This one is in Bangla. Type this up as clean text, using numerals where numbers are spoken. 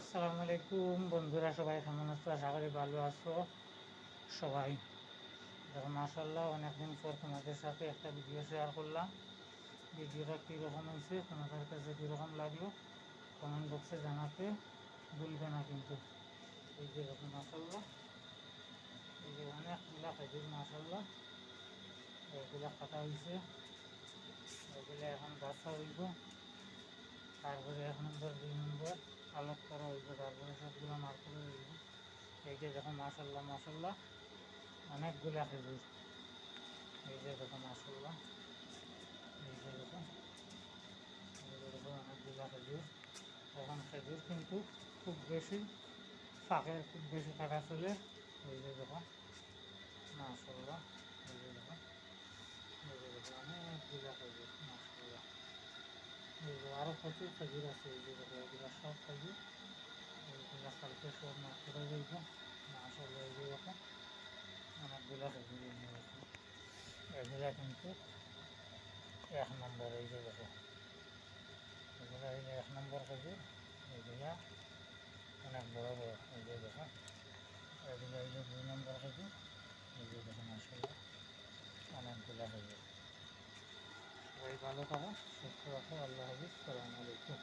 আসসালামু আলাইকুম বন্ধুরা, সবাই কেমন আছো? আশা করি ভালো আছো সবাই। দেখো মাশাআল্লাহ, অনেকদিন পর তোমাদের সাথে একটা ভিডিও শেয়ার করলাম। ভিডিওটা কীরকম হয়েছে, তোমাদের কাছে কীরকম লাগলো কমেন্ট বক্সে জানাতে ভুলবে না কিন্তু। এই যে দেখো মাশাআল্লাহ, এই যে অনেকগুলা খেজুর মাশাআল্লাহ, এইগুলা কাটা হয়েছে, এগুলো এখন বাছা হইব, তারপরে 1 নম্বর 2 নম্বর আলোক করা হইব, তারপরে সবগুলো মার করে হইব। এই যে দেখো মাশাআল্লাহ মাশাআল্লাহ, অনেকগুলা খেজুর। এই যে দেখো মাশাআল্লাহ, এই যে দেখো, এই যে দেখো অনেকগুলা খেজুর। এখন খেজুর কিন্তু খুব বেশি ফাঁকে, খুব বেশি কাটা চলে। এই যে দেখো মাশাআল্লাহ, এই যে দেখো, এই যে দেখো অনেকগুলা খেজুর মাশাআল্লাহ। এই যে আরও প্রচুর খেজুর আছে। এই যে দেখো এগুলা সব খেজুর, এইগুলা কালকে সব মাছ করে যাইব মাশাআল্লাহ। এই যে দেখো অনেকগুলা খেজুর, এই যে দেখো এগুলা কিন্তু 1 নম্বর। এই যে দেখো এগুলা, এই যে 1 নম্বর খেজুর, এগুলা অনেক বড় বড়। এই যে দেখো এগুলো, এই যে 2 নম্বর খেজুর, এই যে দেখো মাশাআল্লাহ অনেকগুলা খেজুর। সবাই ভালো থাকো, সুস্থ রাখো, আল্লাহ হাফিজ, সালামু আলাইকুম।